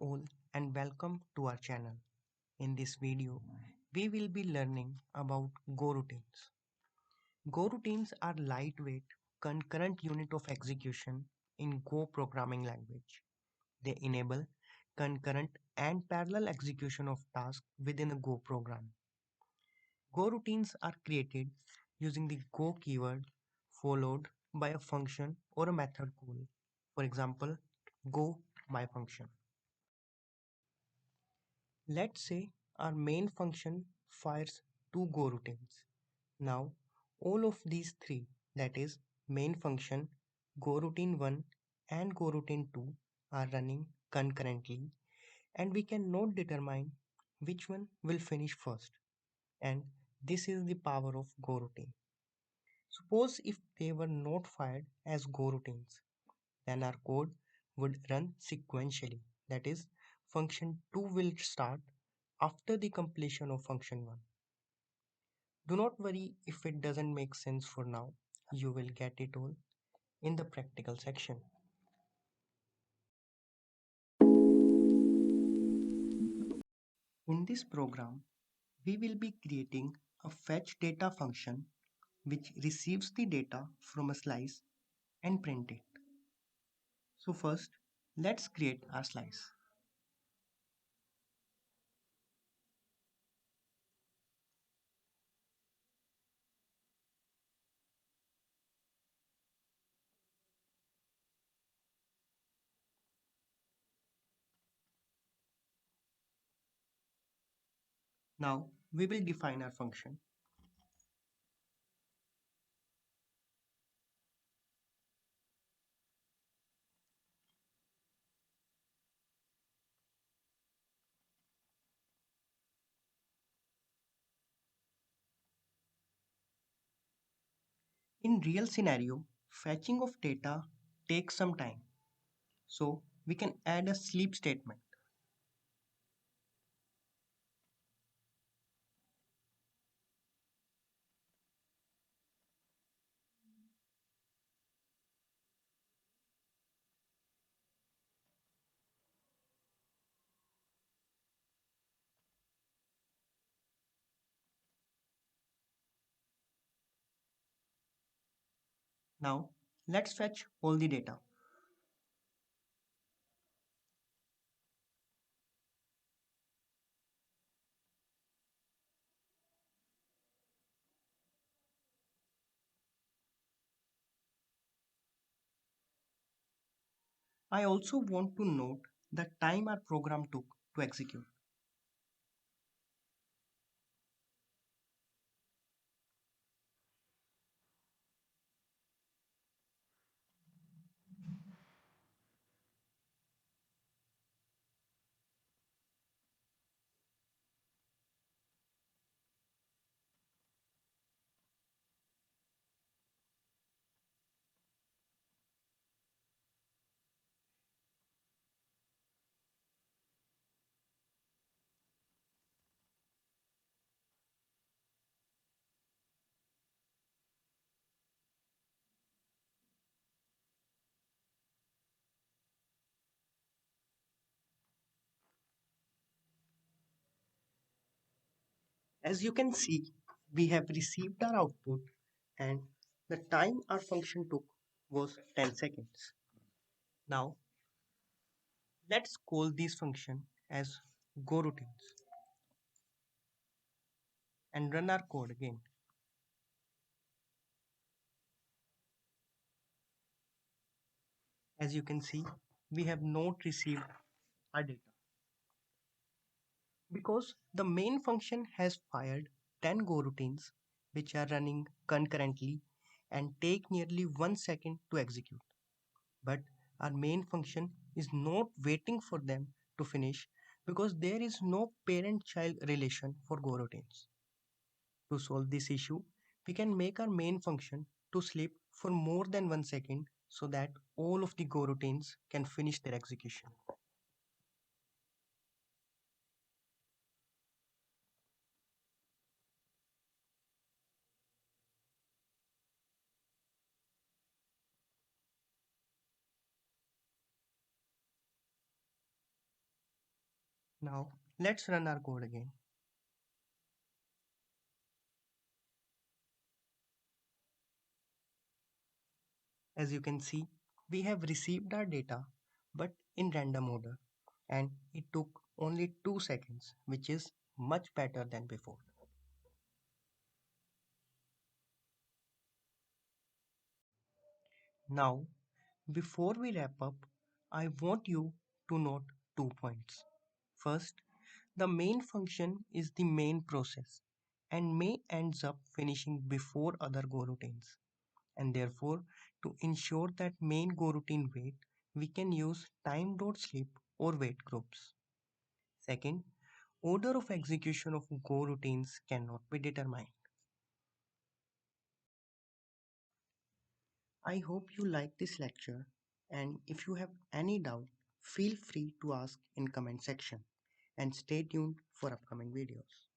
all and welcome to our channel. In this video, we will be learning about GoRoutines. GoRoutines are lightweight, concurrent unit of execution in Go programming language. They enable concurrent and parallel execution of tasks within a Go program. GoRoutines are created using the Go keyword followed by a function or a method call. For example, Go my function. Let's say our main function fires two goroutines. Now all of these three, that is main function, goroutine 1 and goroutine 2 are running concurrently and we cannot determine which one will finish first, and this is the power of goroutine. Suppose if they were not fired as goroutines, then our code would run sequentially. That is, function 2 will start after the completion of function 1. Do not worry if it doesn't make sense for now. You will get it all in the practical section. In this program, we will be creating a fetch data function which receives the data from a slice and print it. So first, let's create our slice. Now we will define our function. In real scenario, fetching of data takes some time. So we can add a sleep statement. Now let's fetch all the data. I also want to note the time our program took to execute. As you can see, we have received our output and the time our function took was 10 seconds. Now let's call this function as goroutines and run our code again. As you can see, we have not received our data because the main function has fired 10 goroutines which are running concurrently and take nearly 1 second to execute. But our main function is not waiting for them to finish because there is no parent-child relation for goroutines. To solve this issue, we can make our main function to sleep for more than 1 second so that all of the goroutines can finish their execution. Now let's run our code again. As you can see, we have received our data but in random order, and it took only 2 seconds, which is much better than before. Now, before we wrap up, I want you to note 2 points. First, the main function is the main process and may ends up finishing before other goroutines. And therefore, to ensure that main goroutine wait, we can use time.sleep or wait groups. Second, order of execution of goroutines cannot be determined. I hope you like this lecture, and if you have any doubt, feel free to ask in comment section and stay tuned for upcoming videos.